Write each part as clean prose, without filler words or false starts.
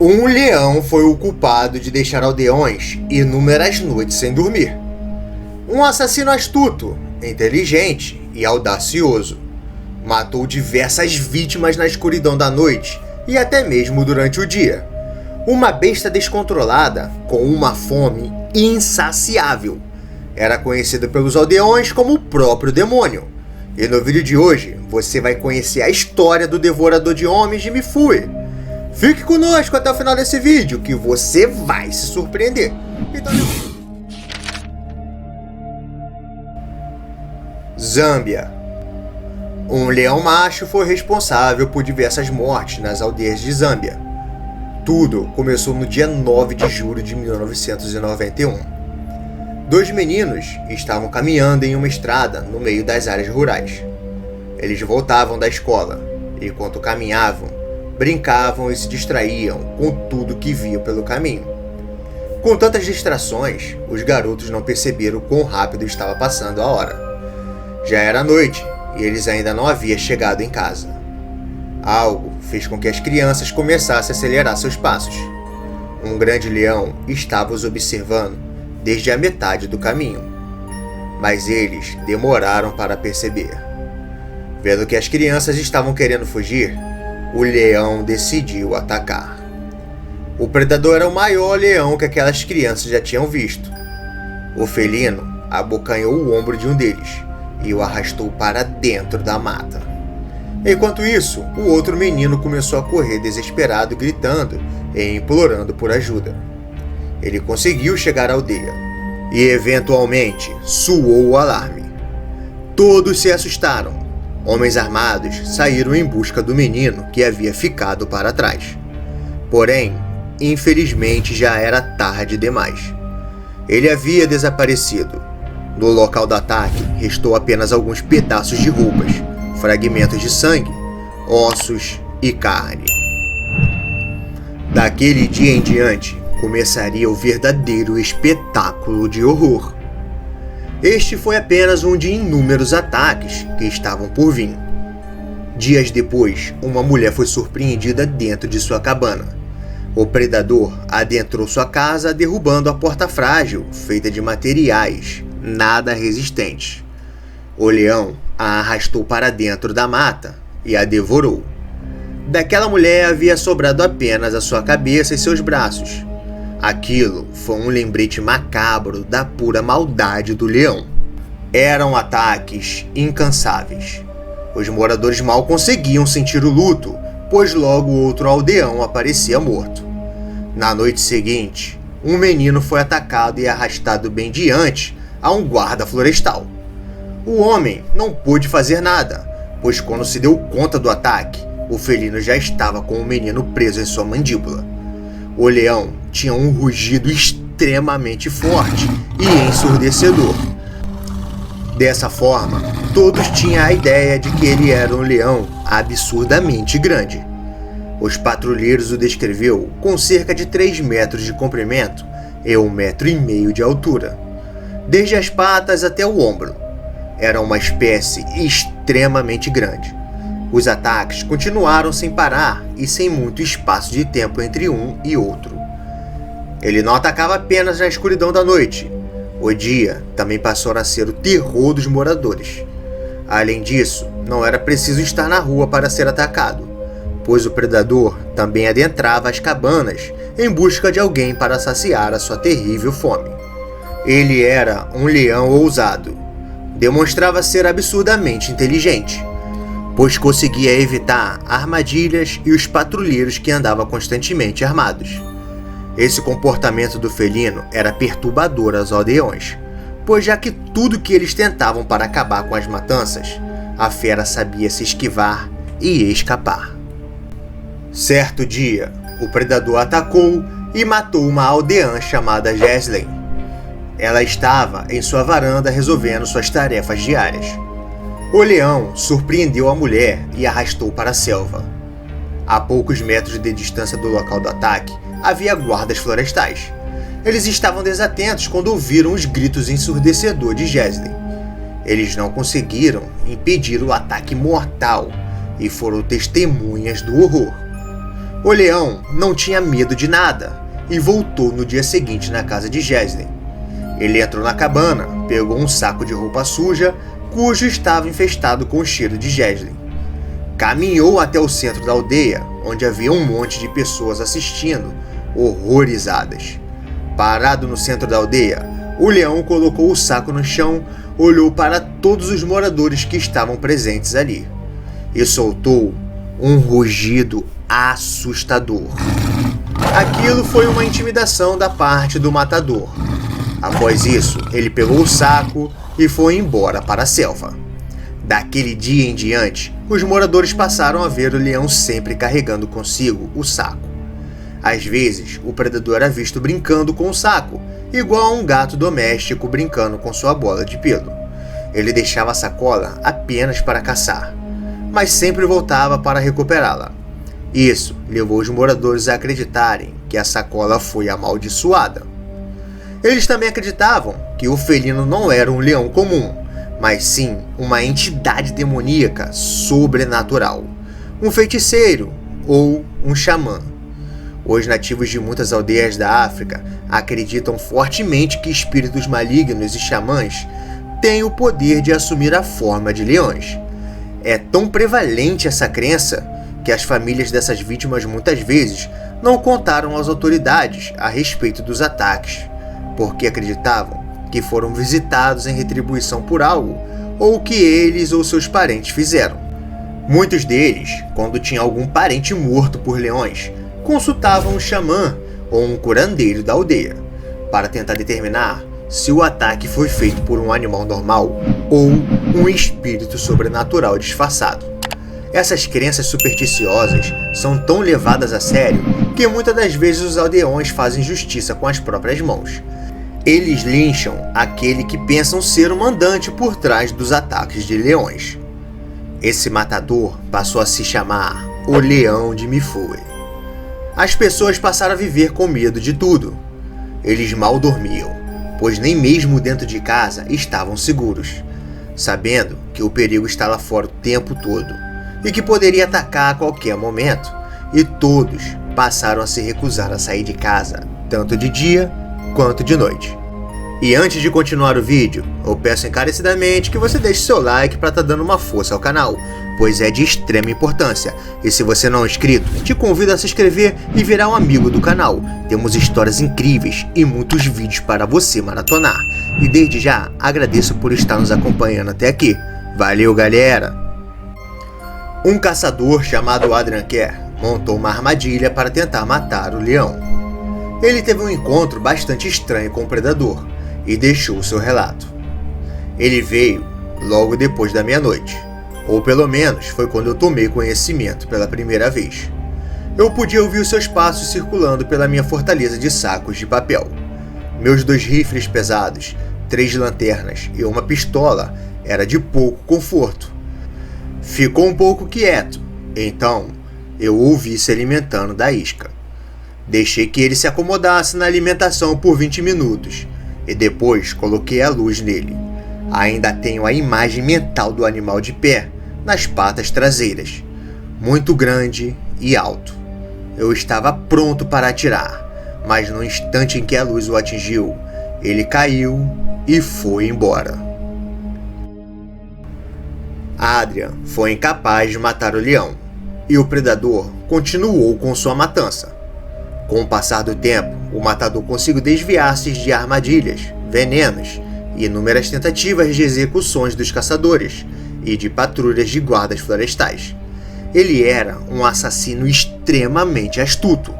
Um leão foi o culpado de deixar aldeões inúmeras noites sem dormir. Um assassino astuto, inteligente e audacioso. Matou diversas vítimas na escuridão da noite e até mesmo durante o dia. Uma besta descontrolada com uma fome insaciável. Era conhecido pelos aldeões como o próprio demônio. E no vídeo de hoje você vai conhecer a história do devorador de homens de Mifune. Fique conosco até o final desse vídeo que você vai se surpreender. Então... Zâmbia. Um leão macho foi responsável por diversas mortes nas aldeias de Zâmbia. Tudo começou no dia 9 de julho de 1991. Dois meninos estavam caminhando em uma estrada no meio das áreas rurais. Eles voltavam da escola e, enquanto caminhavam, brincavam e se distraíam com tudo que viam pelo caminho. Com tantas distrações, os garotos não perceberam quão rápido estava passando a hora. Já era noite e eles ainda não haviam chegado em casa. Algo fez com que as crianças começassem a acelerar seus passos. Um grande leão estava os observando desde a metade do caminho, mas eles demoraram para perceber. Vendo que as crianças estavam querendo fugir, o leão decidiu atacar. O predador era o maior leão que aquelas crianças já tinham visto. O felino abocanhou o ombro de um deles e o arrastou para dentro da mata. Enquanto isso, o outro menino começou a correr desesperado, gritando e implorando por ajuda. Ele conseguiu chegar à aldeia e, eventualmente, soou o alarme. Todos se assustaram. Homens armados saíram em busca do menino que havia ficado para trás. Porém, infelizmente já era tarde demais. Ele havia desaparecido. No local do ataque, restou apenas alguns pedaços de roupas, fragmentos de sangue, ossos e carne. Daquele dia em diante, começaria o verdadeiro espetáculo de horror. Este foi apenas um de inúmeros ataques que estavam por vir. Dias depois, uma mulher foi surpreendida dentro de sua cabana. O predador adentrou sua casa derrubando a porta frágil, feita de materiais nada resistentes. O leão a arrastou para dentro da mata e a devorou. Daquela mulher havia sobrado apenas a sua cabeça e seus braços. Aquilo foi um lembrete macabro da pura maldade do leão. Eram ataques incansáveis. Os moradores mal conseguiam sentir o luto, pois logo outro aldeão aparecia morto. Na noite seguinte, um menino foi atacado e arrastado bem diante a um guarda florestal. O homem não pôde fazer nada, pois quando se deu conta do ataque, o felino já estava com o menino preso em sua mandíbula. O leão tinha um rugido extremamente forte e ensurdecedor. Dessa forma, todos tinham a ideia de que ele era um leão absurdamente grande. Os patrulheiros o descreveu com cerca de 3 metros de comprimento e 1,5 metros de altura, desde as patas até o ombro. Era uma espécie extremamente grande. Os ataques continuaram sem parar e sem muito espaço de tempo entre um e outro. Ele não atacava apenas na escuridão da noite. O dia também passou a ser o terror dos moradores. Além disso, não era preciso estar na rua para ser atacado, pois o predador também adentrava as cabanas em busca de alguém para saciar a sua terrível fome. Ele era um leão ousado. Demonstrava ser absurdamente inteligente, pois conseguia evitar armadilhas e os patrulheiros que andavam constantemente armados. Esse comportamento do felino era perturbador aos aldeões, pois já que tudo que eles tentavam para acabar com as matanças, a fera sabia se esquivar e escapar. Certo dia, o predador atacou e matou uma aldeã chamada Jesslyn. Ela estava em sua varanda resolvendo suas tarefas diárias. O leão surpreendeu a mulher e a arrastou para a selva. A poucos metros de distância do local do ataque, havia guardas florestais. Eles estavam desatentos quando ouviram os gritos ensurdecedores de Jesslyn. Eles não conseguiram impedir o ataque mortal e foram testemunhas do horror. O leão não tinha medo de nada e voltou no dia seguinte na casa de Jaslyn. Ele entrou na cabana, pegou um saco de roupa suja, cujo estava infestado com o cheiro de Jaslyn. Caminhou até o centro da aldeia, onde havia um monte de pessoas assistindo, horrorizadas. Parado no centro da aldeia, o leão colocou o saco no chão, olhou para todos os moradores que estavam presentes ali e soltou um rugido assustador. Aquilo foi uma intimidação da parte do matador. Após isso, ele pegou o saco e foi embora para a selva. Daquele dia em diante, os moradores passaram a ver o leão sempre carregando consigo o saco. Às vezes, o predador era visto brincando com o saco, igual a um gato doméstico brincando com sua bola de pelo. Ele deixava a sacola apenas para caçar, mas sempre voltava para recuperá-la. Isso levou os moradores a acreditarem que a sacola foi amaldiçoada. Eles também acreditavam que o felino não era um leão comum, mas sim uma entidade demoníaca sobrenatural, um feiticeiro ou um xamã. Os nativos de muitas aldeias da África acreditam fortemente que espíritos malignos e xamãs têm o poder de assumir a forma de leões. É tão prevalente essa crença que as famílias dessas vítimas muitas vezes não contaram às autoridades a respeito dos ataques, porque acreditavam que foram visitados em retribuição por algo ou que eles ou seus parentes fizeram. Muitos deles, quando tinham algum parente morto por leões, consultavam um xamã ou um curandeiro da aldeia para tentar determinar se o ataque foi feito por um animal normal ou um espírito sobrenatural disfarçado. Essas crenças supersticiosas são tão levadas a sério que muitas das vezes os aldeões fazem justiça com as próprias mãos. Eles lincham aquele que pensam ser o mandante por trás dos ataques de leões. Esse matador passou a se chamar o Leão de Mifune. As pessoas passaram a viver com medo de tudo. Eles mal dormiam, pois nem mesmo dentro de casa estavam seguros, sabendo que o perigo está lá fora o tempo todo e que poderia atacar a qualquer momento, e todos passaram a se recusar a sair de casa, tanto de dia quanto de noite. E antes de continuar o vídeo, eu peço encarecidamente que você deixe seu like para estar dando uma força ao canal, pois é de extrema importância. E se você não é inscrito, te convido a se inscrever e virar um amigo do canal. Temos histórias incríveis e muitos vídeos para você maratonar. E desde já, agradeço por estar nos acompanhando até aqui. Valeu, galera! Um caçador chamado Adrian Kerr montou uma armadilha para tentar matar o leão. Ele teve um encontro bastante estranho com o predador e deixou seu relato. Ele veio logo depois da meia-noite, ou pelo menos foi quando eu tomei conhecimento pela primeira vez. Eu podia ouvir os seus passos circulando pela minha fortaleza de sacos de papel. Meus 2 rifles pesados, 3 lanternas e uma pistola era de pouco conforto. Ficou um pouco quieto, então eu o ouvi se alimentando da isca. Deixei que ele se acomodasse na alimentação por 20 minutos e depois coloquei a luz nele. Ainda tenho a imagem mental do animal de pé, nas patas traseiras, muito grande e alto. Eu estava pronto para atirar, mas no instante em que a luz o atingiu, ele caiu e foi embora. Adrian foi incapaz de matar o leão, e o predador continuou com sua matança. Com o passar do tempo, o matador conseguiu desviar-se de armadilhas, venenos e inúmeras tentativas de execuções dos caçadores e de patrulhas de guardas florestais. Ele era um assassino extremamente astuto.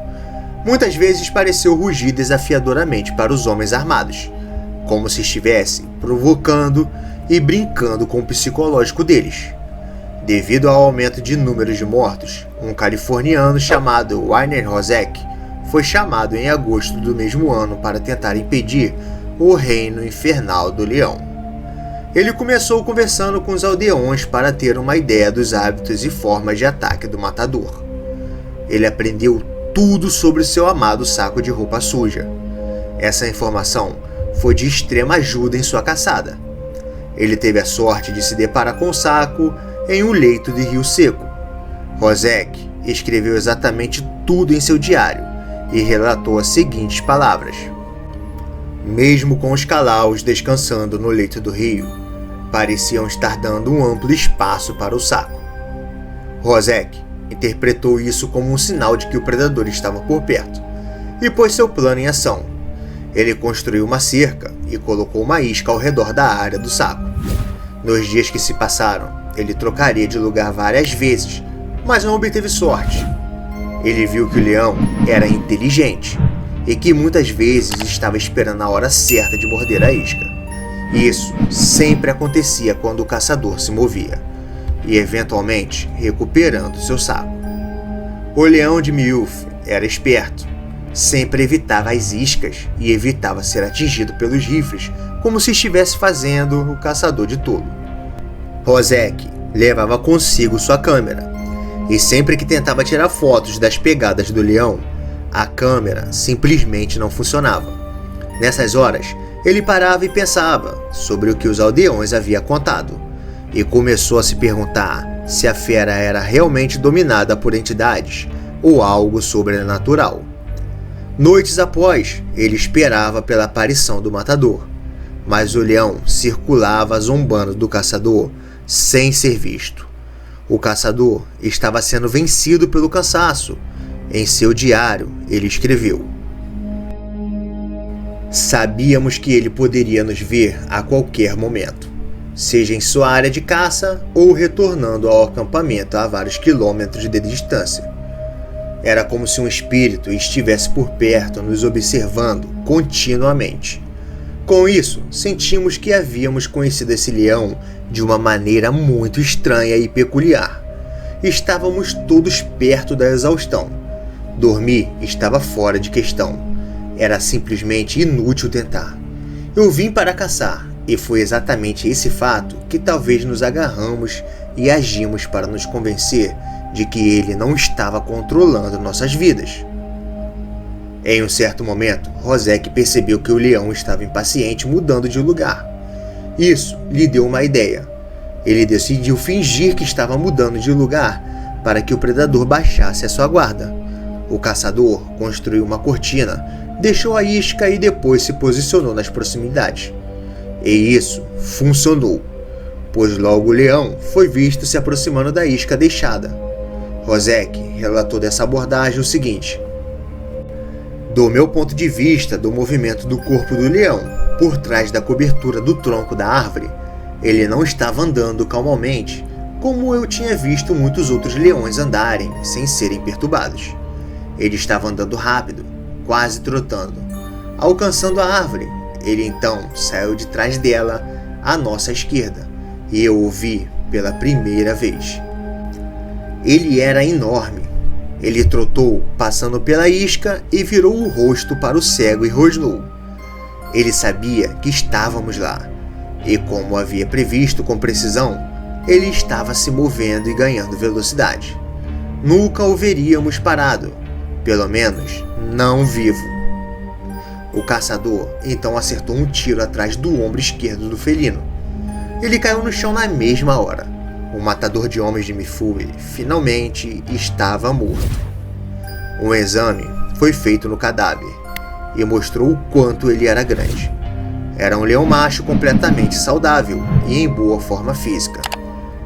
Muitas vezes pareceu rugir desafiadoramente para os homens armados, como se estivesse provocando e brincando com o psicológico deles. Devido ao aumento de números de mortos, um californiano chamado Werner Rosek foi chamado em agosto do mesmo ano para tentar impedir o reino infernal do leão. Ele começou conversando com os aldeões para ter uma ideia dos hábitos e formas de ataque do matador. Ele aprendeu tudo sobre seu amado saco de roupa suja. Essa informação foi de extrema ajuda em sua caçada. Ele teve a sorte de se deparar com o saco em um leito de rio seco. Rosek escreveu exatamente tudo em seu diário e relatou as seguintes palavras: mesmo com os calaus descansando no leito do rio, pareciam estar dando um amplo espaço para o saco. Rosek interpretou isso como um sinal de que o predador estava por perto e pôs seu plano em ação. Ele construiu uma cerca e colocou uma isca ao redor da área do saco. Nos dias que se passaram, ele trocaria de lugar várias vezes, mas não obteve sorte. Ele viu que o leão era inteligente e que muitas vezes estava esperando a hora certa de morder a isca. Isso sempre acontecia quando o caçador se movia, e eventualmente recuperando seu saco. O leão de Miyuf era esperto, sempre evitava as iscas e evitava ser atingido pelos rifles, como se estivesse fazendo o caçador de tolo. Rosek levava consigo sua câmera, e sempre que tentava tirar fotos das pegadas do leão, a câmera simplesmente não funcionava. Nessas horas, ele parava e pensava sobre o que os aldeões haviam contado, e começou a se perguntar se a fera era realmente dominada por entidades ou algo sobrenatural. Noites após, ele esperava pela aparição do matador, mas o leão circulava zombando do caçador sem ser visto. O caçador estava sendo vencido pelo cansaço. Em seu diário, ele escreveu: sabíamos que ele poderia nos ver a qualquer momento, seja em sua área de caça ou retornando ao acampamento a vários quilômetros de distância. Era como se um espírito estivesse por perto nos observando continuamente. Com isso, sentimos que havíamos conhecido esse leão de uma maneira muito estranha e peculiar. Estávamos todos perto da exaustão. Dormir estava fora de questão. Era simplesmente inútil tentar. Eu vim para caçar, e foi exatamente esse fato que talvez nos agarramos e agimos para nos convencer de que ele não estava controlando nossas vidas. Em um certo momento, Rosek percebeu que o leão estava impaciente mudando de lugar. Isso lhe deu uma ideia. Ele decidiu fingir que estava mudando de lugar para que o predador baixasse a sua guarda. O caçador construiu uma cortina, deixou a isca e depois se posicionou nas proximidades. E isso funcionou, pois logo o leão foi visto se aproximando da isca deixada. Rosek relatou dessa abordagem o seguinte: do meu ponto de vista do movimento do corpo do leão por trás da cobertura do tronco da árvore, ele não estava andando calmamente, como eu tinha visto muitos outros leões andarem sem serem perturbados. Ele estava andando rápido, quase trotando. Alcançando a árvore, ele então saiu de trás dela à nossa esquerda, e eu o vi pela primeira vez. Ele era enorme. Ele trotou, passando pela isca, e virou o rosto para o cego e rosnou. Ele sabia que estávamos lá, e como havia previsto com precisão, ele estava se movendo e ganhando velocidade. Nunca o veríamos parado, pelo menos não vivo. O caçador então acertou um tiro atrás do ombro esquerdo do felino. Ele caiu no chão na mesma hora. O matador de homens de Mifune finalmente estava morto. Um exame foi feito no cadáver e mostrou o quanto ele era grande. Era um leão macho completamente saudável e em boa forma física.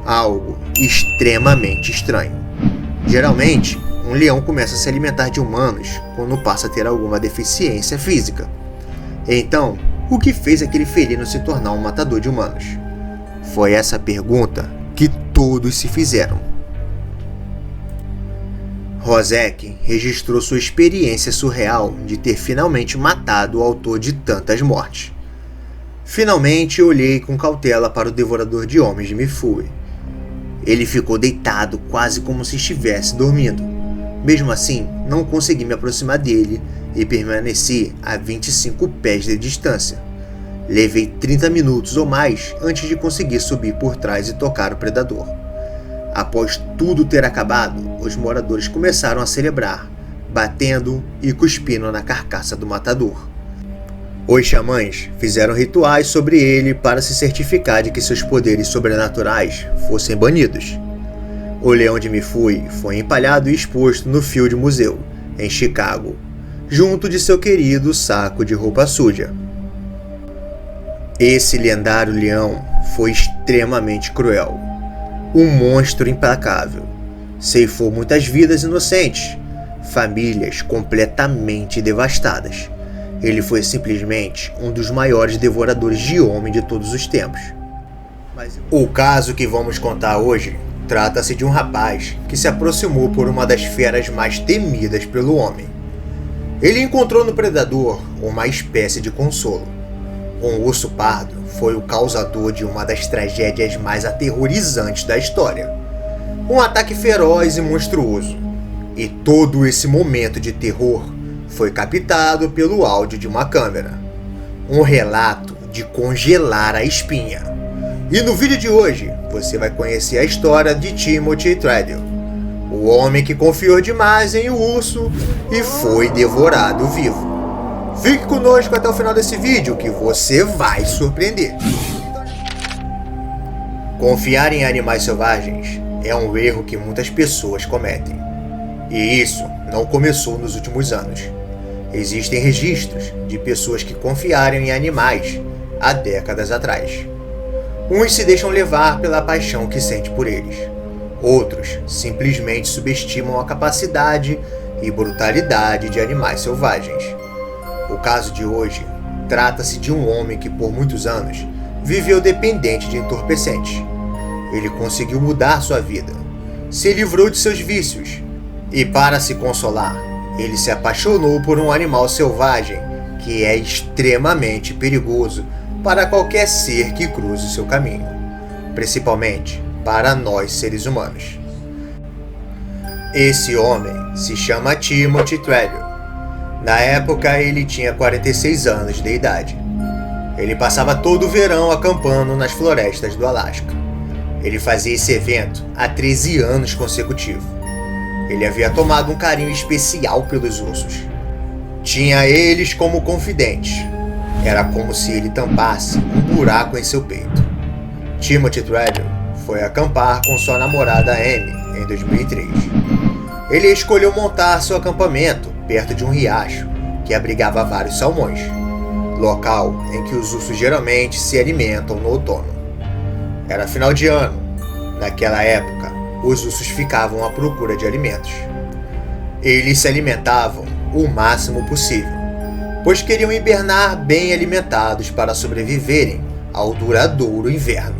Algo extremamente estranho. Geralmente, um leão começa a se alimentar de humanos quando passa a ter alguma deficiência física. Então, o que fez aquele felino se tornar um matador de humanos? Foi essa pergunta que todos se fizeram. Rosek registrou sua experiência surreal de ter finalmente matado o autor de tantas mortes. Finalmente olhei com cautela para o devorador de homens de Mifune. Ele ficou deitado quase como se estivesse dormindo. Mesmo assim, não consegui me aproximar dele e permaneci a 25 pés de distância. Levei 30 minutos ou mais antes de conseguir subir por trás e tocar o predador. Após tudo ter acabado, os moradores começaram a celebrar, batendo e cuspindo na carcaça do matador. Os xamãs fizeram rituais sobre ele para se certificar de que seus poderes sobrenaturais fossem banidos. O leão de Mifui foi empalhado e exposto no Field Museu, em Chicago, junto de seu querido saco de roupa suja. Esse lendário leão foi extremamente cruel, um monstro implacável. Ceifou muitas vidas inocentes, famílias completamente devastadas. Ele foi simplesmente um dos maiores devoradores de homem de todos os tempos. O caso que vamos contar hoje trata-se de um rapaz que se aproximou por uma das feras mais temidas pelo homem. Ele encontrou no predador uma espécie de consolo. Um urso pardo foi o causador de uma das tragédias mais aterrorizantes da história. Um ataque feroz e monstruoso. E todo esse momento de terror foi captado pelo áudio de uma câmera. Um relato de congelar a espinha. E no vídeo de hoje, você vai conhecer a história de Timothy Treadle, o homem que confiou demais em um urso e foi devorado vivo. Fique conosco até o final desse vídeo que você vai surpreender. Confiar em animais selvagens é um erro que muitas pessoas cometem. E isso não começou nos últimos anos. Existem registros de pessoas que confiaram em animais há décadas atrás. Uns se deixam levar pela paixão que sente por eles. Outros simplesmente subestimam a capacidade e brutalidade de animais selvagens. O caso de hoje trata-se de um homem que por muitos anos viveu dependente de entorpecentes. Ele conseguiu mudar sua vida, se livrou de seus vícios e, para se consolar, ele se apaixonou por um animal selvagem que é extremamente perigoso para qualquer ser que cruze seu caminho, principalmente para nós seres humanos. Esse homem se chama Timothy Treadle. Na época ele tinha 46 anos de idade. Ele passava todo o verão acampando nas florestas do Alasca. Ele fazia esse evento há 13 anos consecutivos. Ele havia tomado um carinho especial pelos ursos. Tinha eles como confidentes. Era como se ele tampasse um buraco em seu peito. Timothy Treadle foi acampar com sua namorada Amy em 2003. Ele escolheu montar seu acampamento perto de um riacho que abrigava vários salmões, local em que os ursos geralmente se alimentam no outono. Era final de ano. Naquela época, os ursos ficavam à procura de alimentos. Eles se alimentavam o máximo possível, pois queriam hibernar bem alimentados para sobreviverem ao duradouro inverno.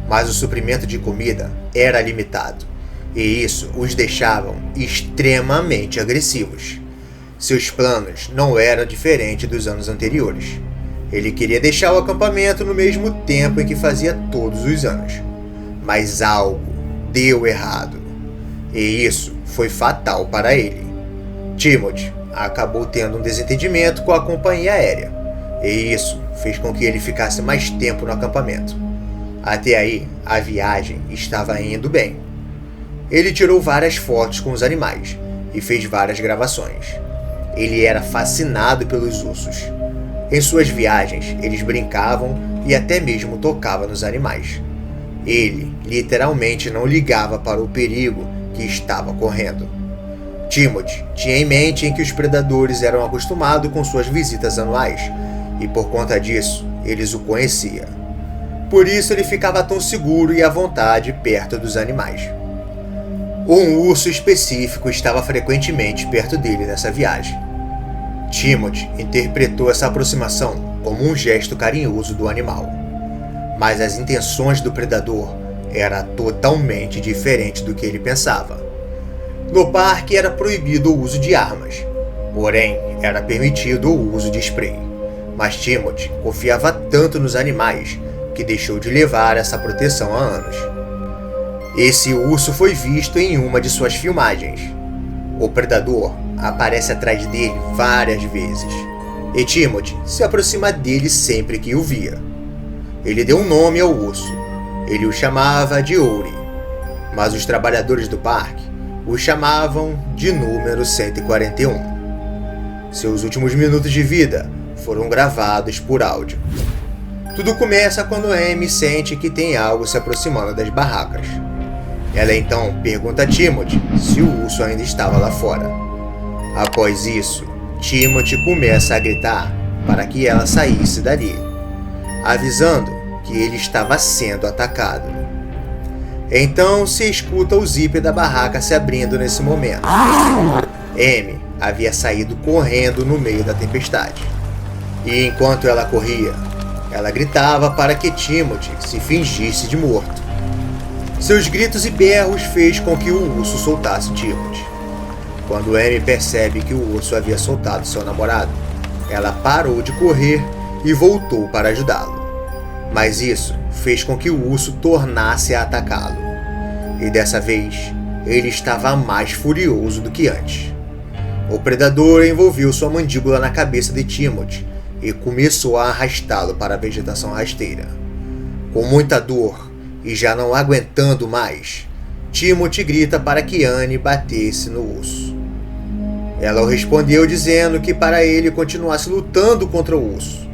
Mas o suprimento de comida era limitado, e isso os deixava extremamente agressivos. Seus planos não eram diferentes dos anos anteriores. Ele queria deixar o acampamento no mesmo tempo em que fazia todos os anos. Mas algo deu errado, e isso foi fatal para ele. Timothy acabou tendo um desentendimento com a companhia aérea, e isso fez com que ele ficasse mais tempo no acampamento. Até aí, a viagem estava indo bem. Ele tirou várias fotos com os animais e fez várias gravações. Ele era fascinado pelos ursos. Em suas viagens, eles brincavam e até mesmo tocavam nos animais. Ele literalmente não ligava para o perigo que estava correndo. Timothy tinha em mente em que os predadores eram acostumados com suas visitas anuais e por conta disso, eles o conheciam. Por isso ele ficava tão seguro e à vontade perto dos animais. Um urso específico estava frequentemente perto dele nessa viagem. Timothy interpretou essa aproximação como um gesto carinhoso do animal, mas as intenções do predador eram totalmente diferentes do que ele pensava. No parque era proibido o uso de armas, porém era permitido o uso de spray. Mas Timothy confiava tanto nos animais que deixou de levar essa proteção há anos. Esse urso foi visto em uma de suas filmagens. O predador aparece atrás dele várias vezes, e Timothy se aproxima dele sempre que o via. Ele deu um nome ao urso. Ele o chamava de Ouri, mas os trabalhadores do parque o chamavam de número 141. Seus últimos minutos de vida foram gravados por áudio. Tudo começa quando Amy sente que tem algo se aproximando das barracas. Ela então pergunta a Timothy se o urso ainda estava lá fora. Após isso, Timothy começa a gritar para que ela saísse dali, avisando que ele estava sendo atacado. Então se escuta o zíper da barraca se abrindo nesse momento. Amy havia saído correndo no meio da tempestade. E enquanto ela corria, ela gritava para que Timothy se fingisse de morto. Seus gritos e berros fez com que o urso soltasse Timothy. Quando Amy percebe que o urso havia soltado seu namorado, ela parou de correr e voltou para ajudá-lo. Mas isso fez com que o urso tornasse a atacá-lo. E dessa vez, ele estava mais furioso do que antes. O predador envolveu sua mandíbula na cabeça de Timothy e começou a arrastá-lo para a vegetação rasteira. Com muita dor e já não aguentando mais, Timothy grita para que Anne batesse no urso. Ela o respondeu dizendo que para ele continuasse lutando contra o urso.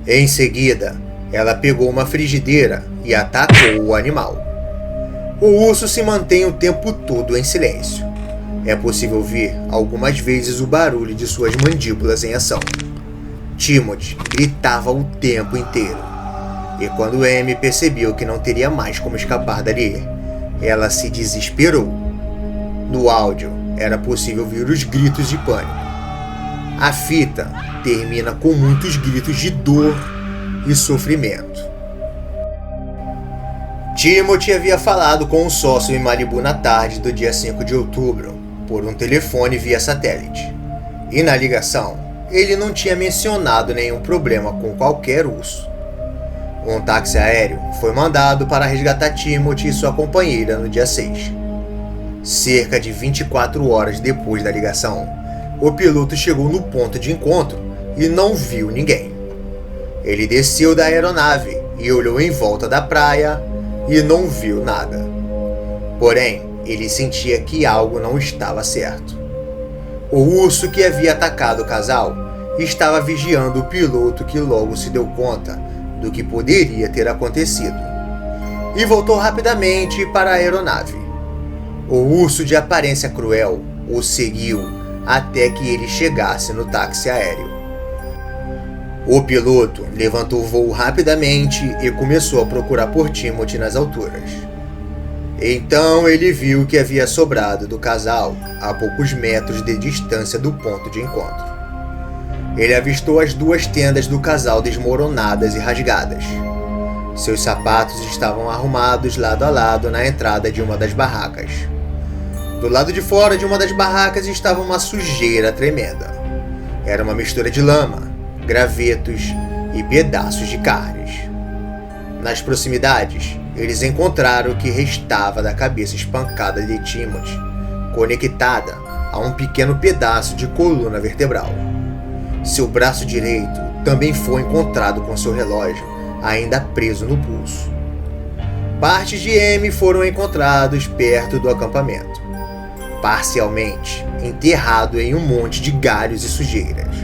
Em seguida, ela pegou uma frigideira e atacou o animal. O urso se mantém o tempo todo em silêncio. É possível ouvir algumas vezes o barulho de suas mandíbulas em ação. Timothy gritava o tempo inteiro. E quando Amy percebeu que não teria mais como escapar dali, ela se desesperou. No áudio, era possível ouvir os gritos de pânico. A fita termina com muitos gritos de dor e sofrimento. Timothy havia falado com um sócio em Malibu na tarde do dia 5 de outubro, por um telefone via satélite. E na ligação, ele não tinha mencionado nenhum problema com qualquer urso. Um táxi aéreo foi mandado para resgatar Timothy e sua companheira no dia 6. Cerca de 24 horas depois da ligação, o piloto chegou no ponto de encontro e não viu ninguém. Ele desceu da aeronave e olhou em volta da praia e não viu nada. Porém, ele sentia que algo não estava certo. O urso que havia atacado o casal estava vigiando o piloto, que logo se deu conta do que poderia ter acontecido e voltou rapidamente para a aeronave. O urso de aparência cruel o seguiu até que ele chegasse no táxi aéreo. O piloto levantou o voo rapidamente e começou a procurar por Timothy nas alturas. Então ele viu que havia sobrado do casal a poucos metros de distância do ponto de encontro. Ele avistou as duas tendas do casal desmoronadas e rasgadas. Seus sapatos estavam arrumados lado a lado na entrada de uma das barracas. Do lado de fora de uma das barracas estava uma sujeira tremenda. Era uma mistura de lama, gravetos e pedaços de carnes. Nas proximidades, eles encontraram o que restava da cabeça espancada de Timothy, conectada a um pequeno pedaço de coluna vertebral. Seu braço direito também foi encontrado com seu relógio ainda preso no pulso. Partes de Amy foram encontrados perto do acampamento, parcialmente enterrado em um monte de galhos e sujeiras.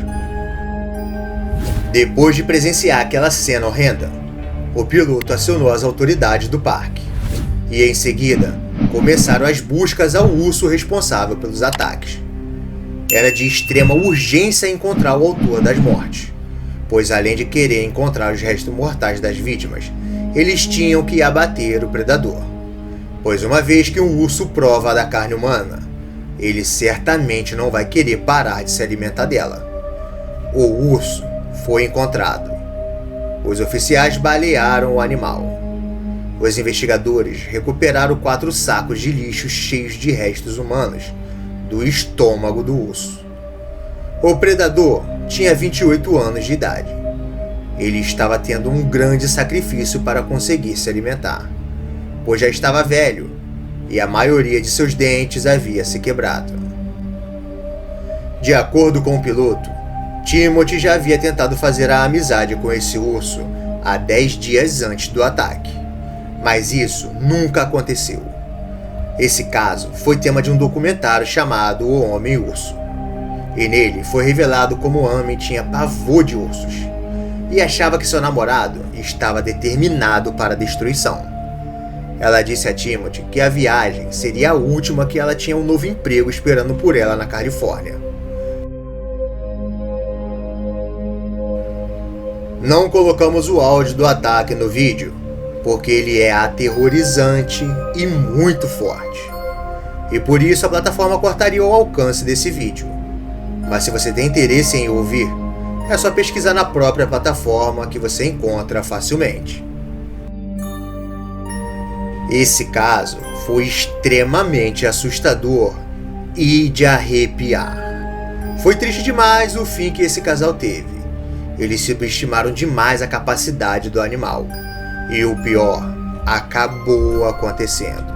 Depois de presenciar aquela cena horrenda, o piloto acionou as autoridades do parque e, em seguida, começaram as buscas ao urso responsável pelos ataques. Era de extrema urgência encontrar o autor das mortes, pois além de querer encontrar os restos mortais das vítimas, eles tinham que abater o predador, pois uma vez que um urso prova da carne humana, ele certamente não vai querer parar de se alimentar dela. O urso foi encontrado. Os oficiais balearam o animal. Os investigadores recuperaram 4 sacos de lixo cheios de restos humanos do estômago do urso. O predador tinha 28 anos de idade. Ele estava tendo um grande sacrifício para conseguir se alimentar, pois já estava velho e a maioria de seus dentes havia se quebrado. De acordo com o piloto, Timothy já havia tentado fazer a amizade com esse urso há 10 dias antes do ataque, mas isso nunca aconteceu. Esse caso foi tema de um documentário chamado O Homem-Urso, e nele foi revelado como Amy tinha pavor de ursos e achava que seu namorado estava determinado para a destruição. Ela disse a Timothy que a viagem seria a última, que ela tinha um novo emprego esperando por ela na Califórnia. Não colocamos o áudio do ataque no vídeo, porque ele é aterrorizante e muito forte. E por isso a plataforma cortaria o alcance desse vídeo. Mas se você tem interesse em ouvir, é só pesquisar na própria plataforma que você encontra facilmente. Esse caso foi extremamente assustador e de arrepiar. Foi triste demais o fim que esse casal teve. Eles subestimaram demais a capacidade do animal. E o pior, acabou acontecendo.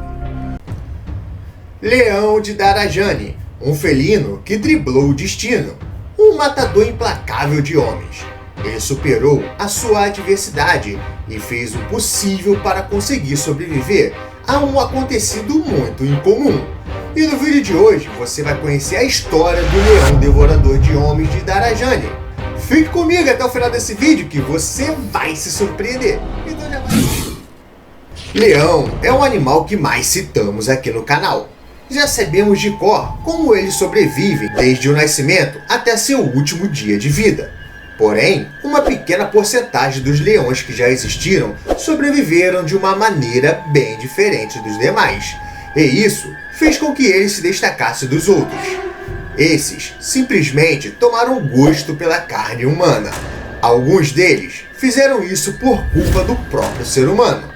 Leão de Darajani, um felino que driblou o destino. Um matador implacável de homens. Ele superou a sua adversidade e fez o possível para conseguir sobreviver a um acontecido muito incomum. E no vídeo de hoje você vai conhecer a história do leão devorador de homens de Darajani. Fique comigo até o final desse vídeo que você vai se surpreender. Então já vai. Leão é um animal que mais citamos aqui no canal. Já sabemos de cor como eles sobrevivem desde o nascimento até seu último dia de vida. Porém, uma pequena porcentagem dos leões que já existiram sobreviveram de uma maneira bem diferente dos demais. E isso fez com que eles se destacassem dos outros. Esses simplesmente tomaram gosto pela carne humana. Alguns deles fizeram isso por culpa do próprio ser humano.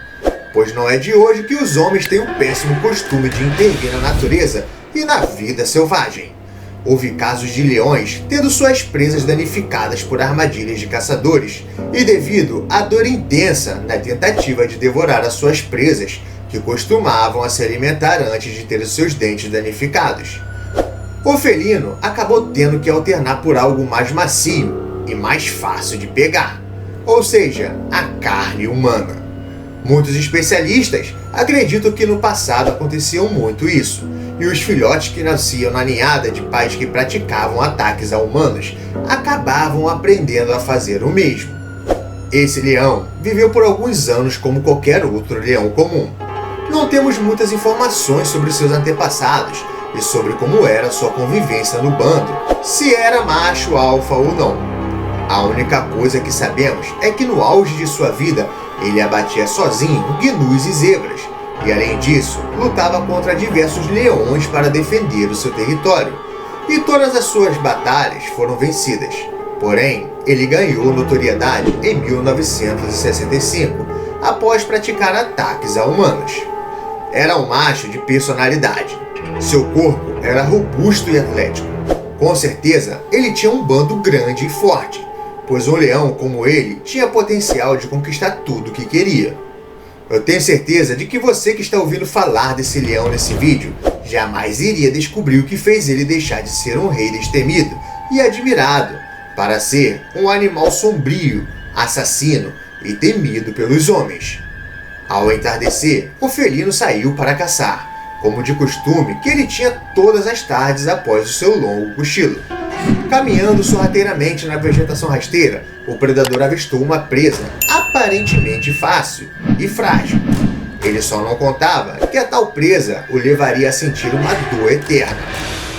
Pois não é de hoje que os homens têm o péssimo costume de intervir na natureza e na vida selvagem. Houve casos de leões tendo suas presas danificadas por armadilhas de caçadores e devido à dor intensa na tentativa de devorar as suas presas, que costumavam a se alimentar antes de ter os seus dentes danificados. O felino acabou tendo que alternar por algo mais macio e mais fácil de pegar, ou seja, a carne humana. Muitos especialistas acreditam que no passado acontecia muito isso, e os filhotes que nasciam na ninhada de pais que praticavam ataques a humanos acabavam aprendendo a fazer o mesmo. Esse leão viveu por alguns anos como qualquer outro leão comum. Não temos muitas informações sobre seus antepassados e sobre como era sua convivência no bando, se era macho alfa ou não. A única coisa que sabemos é que no auge de sua vida ele abatia sozinho gnus e zebras, e além disso, lutava contra diversos leões para defender o seu território, e todas as suas batalhas foram vencidas. Porém, ele ganhou notoriedade em 1965, após praticar ataques a humanos. Era um macho de personalidade. Seu corpo era robusto e atlético. Com certeza, ele tinha um bando grande e forte, pois um leão como ele tinha potencial de conquistar tudo o que queria. Eu tenho certeza de que você que está ouvindo falar desse leão nesse vídeo jamais iria descobrir o que fez ele deixar de ser um rei destemido e admirado para ser um animal sombrio, assassino e temido pelos homens. Ao entardecer, o felino saiu para caçar, como de costume que ele tinha todas as tardes após o seu longo cochilo. Caminhando sorrateiramente na vegetação rasteira, o predador avistou uma presa aparentemente fácil e frágil. Ele só não contava que a tal presa o levaria a sentir uma dor eterna.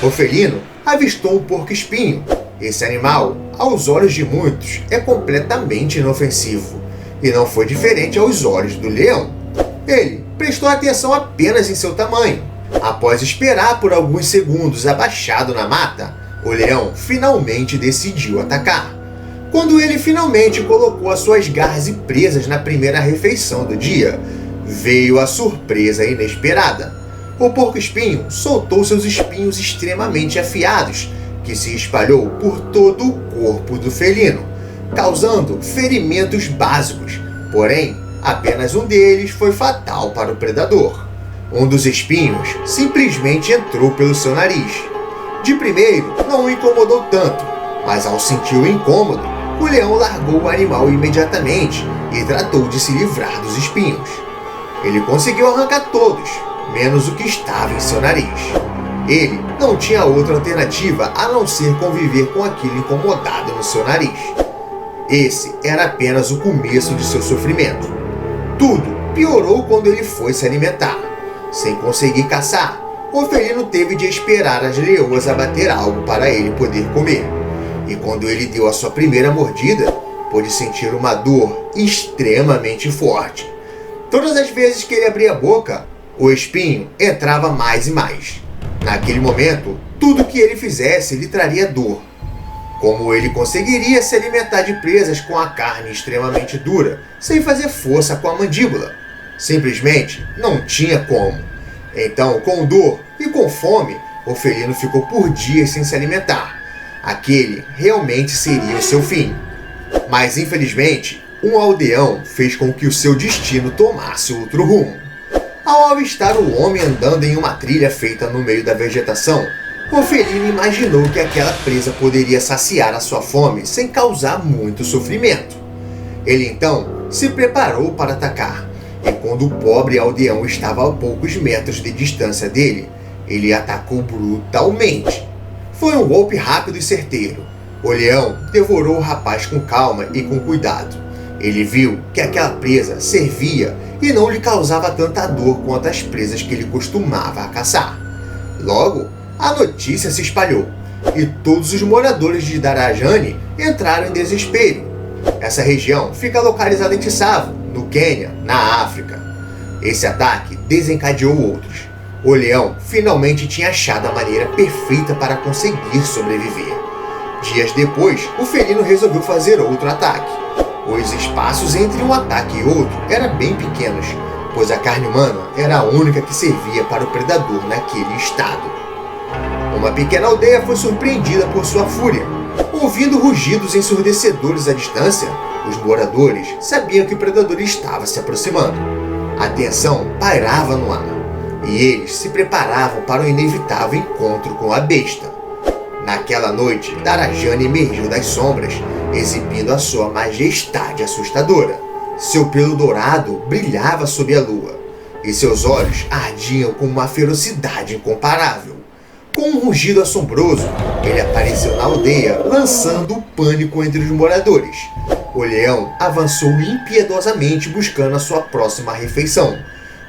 O felino avistou o porco-espinho. Esse animal, aos olhos de muitos, é completamente inofensivo, e não foi diferente aos olhos do leão. Ele prestou atenção apenas em seu tamanho. Após esperar por alguns segundos abaixado na mata, o leão finalmente decidiu atacar. Quando ele finalmente colocou as suas garras e presas na primeira refeição do dia, veio a surpresa inesperada. O porco-espinho soltou seus espinhos extremamente afiados, que se espalhou por todo o corpo do felino, causando ferimentos básicos. Porém, apenas um deles foi fatal para o predador. Um dos espinhos simplesmente entrou pelo seu nariz. De primeiro, não o incomodou tanto, mas ao sentir o incômodo, o leão largou o animal imediatamente e tratou de se livrar dos espinhos. Ele conseguiu arrancar todos, menos o que estava em seu nariz. Ele não tinha outra alternativa a não ser conviver com aquilo incomodado no seu nariz. Esse era apenas o começo de seu sofrimento. Tudo piorou quando ele foi se alimentar. Sem conseguir caçar, o felino teve de esperar as leoas abater algo para ele poder comer. E quando ele deu a sua primeira mordida, pôde sentir uma dor extremamente forte. Todas as vezes que ele abria a boca, o espinho entrava mais e mais. Naquele momento, tudo que ele fizesse lhe traria dor. Como ele conseguiria se alimentar de presas com a carne extremamente dura, sem fazer força com a mandíbula? Simplesmente não tinha como. Então, com dor e com fome, o felino ficou por dias sem se alimentar. Aquele realmente seria o seu fim. Mas, infelizmente, um aldeão fez com que o seu destino tomasse outro rumo. Ao avistar o homem andando em uma trilha feita no meio da vegetação, o felino imaginou que aquela presa poderia saciar a sua fome sem causar muito sofrimento. Ele então se preparou para atacar, e quando o pobre aldeão estava a poucos metros de distância dele, ele atacou brutalmente. Foi um golpe rápido e certeiro. O leão devorou o rapaz com calma e com cuidado. Ele viu que aquela presa servia e não lhe causava tanta dor quanto as presas que ele costumava caçar. Logo, a notícia se espalhou e todos os moradores de Darajani entraram em desespero. Essa região fica localizada em Tsavo, no Quênia, na África. Esse ataque desencadeou outros. O leão finalmente tinha achado a maneira perfeita para conseguir sobreviver. Dias depois, o felino resolveu fazer outro ataque. Os espaços entre um ataque e outro eram bem pequenos, pois a carne humana era a única que servia para o predador naquele estado. Uma pequena aldeia foi surpreendida por sua fúria. Ouvindo rugidos ensurdecedores à distância, os moradores sabiam que o predador estava se aproximando. A tensão pairava no ar, e eles se preparavam para o inevitável encontro com a besta. Naquela noite, Darajani emergiu das sombras, exibindo a sua majestade assustadora. Seu pelo dourado brilhava sob a lua, e seus olhos ardiam com uma ferocidade incomparável. Com um rugido assombroso, ele apareceu na aldeia, lançando o pânico entre os moradores. O leão avançou impiedosamente buscando a sua próxima refeição.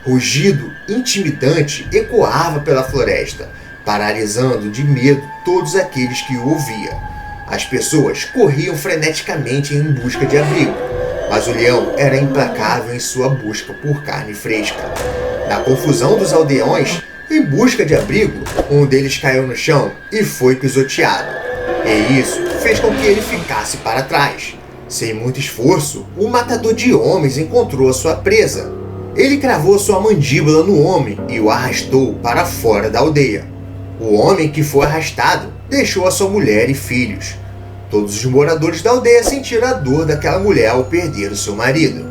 Rugido intimidante ecoava pela floresta, paralisando de medo todos aqueles que o ouviam. As pessoas corriam freneticamente em busca de abrigo, mas o leão era implacável em sua busca por carne fresca. Na confusão dos aldeões, em busca de abrigo, um deles caiu no chão e foi pisoteado. E isso fez com que ele ficasse para trás. Sem muito esforço, o matador de homens encontrou a sua presa. Ele cravou sua mandíbula no homem e o arrastou para fora da aldeia. O homem que foi arrastado deixou a sua mulher e filhos. Todos os moradores da aldeia sentiram a dor daquela mulher ao perder o seu marido.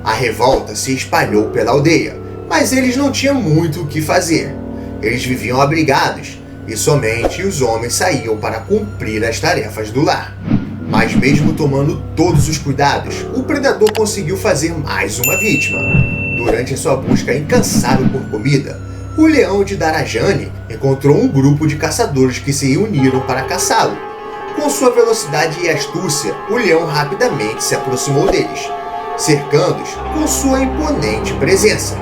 A revolta se espalhou pela aldeia, mas eles não tinham muito o que fazer. Eles viviam abrigados e somente os homens saíam para cumprir as tarefas do lar. Mas mesmo tomando todos os cuidados, o predador conseguiu fazer mais uma vítima. Durante a sua busca incansável por comida, o leão de Darajani encontrou um grupo de caçadores que se reuniram para caçá-lo. Com sua velocidade e astúcia, o leão rapidamente se aproximou deles, cercando-os com sua imponente presença.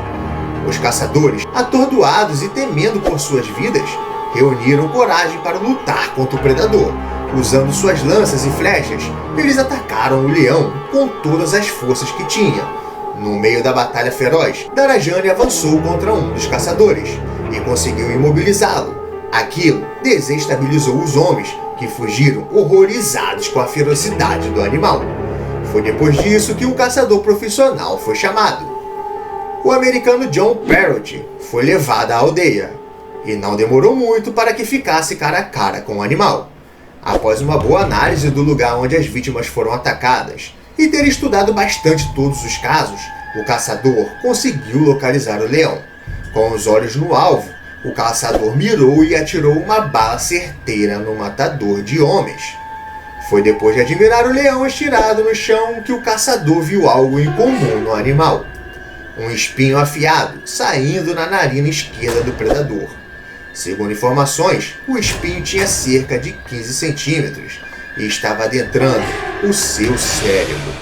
Os caçadores, atordoados e temendo por suas vidas, reuniram coragem para lutar contra o predador. Usando suas lanças e flechas, eles atacaram o leão com todas as forças que tinha. No meio da batalha feroz, Darajani avançou contra um dos caçadores e conseguiu imobilizá-lo. Aquilo desestabilizou os homens, que fugiram horrorizados com a ferocidade do animal. Foi depois disso que um caçador profissional foi chamado. O americano John Parrott foi levado à aldeia, e não demorou muito para que ficasse cara a cara com o animal. Após uma boa análise do lugar onde as vítimas foram atacadas e ter estudado bastante todos os casos, o caçador conseguiu localizar o leão. Com os olhos no alvo, o caçador mirou e atirou uma bala certeira no matador de homens. Foi depois de admirar o leão estirado no chão que o caçador viu algo incomum no animal. Um espinho afiado saindo na narina esquerda do predador. Segundo informações, o espinho tinha cerca de 15 centímetros e estava adentrando o seu cérebro.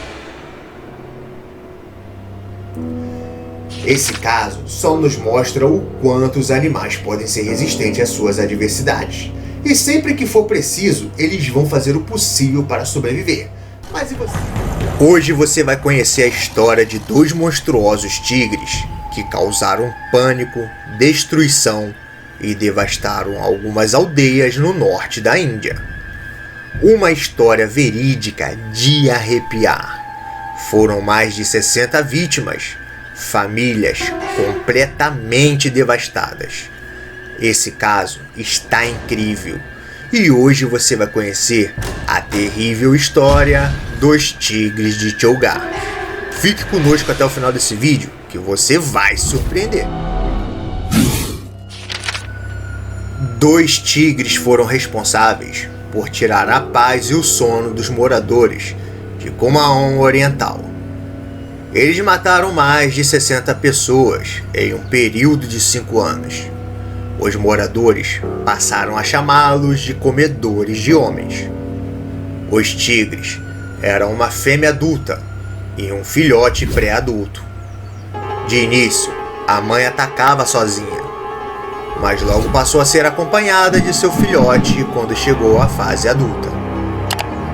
Esse caso só nos mostra o quanto os animais podem ser resistentes às suas adversidades. E sempre que for preciso, eles vão fazer o possível para sobreviver. Mas e você? Hoje você vai conhecer a história de dois monstruosos tigres que causaram pânico, destruição e devastaram algumas aldeias no norte da Índia. Uma história verídica de arrepiar. Foram mais de 60 vítimas, famílias completamente devastadas. Esse caso está incrível e hoje você vai conhecer a terrível história dos tigres de Chogar. Fique conosco até o final desse vídeo que você vai se surpreender. Dois tigres foram responsáveis por tirar a paz e o sono dos moradores de Kumaon Oriental. Eles mataram mais de 60 pessoas em um período de 5 anos. Os moradores passaram a chamá-los de comedores de homens. Os tigres eram uma fêmea adulta e um filhote pré-adulto. De início, a mãe atacava sozinha, mas logo passou a ser acompanhada de seu filhote quando chegou à fase adulta.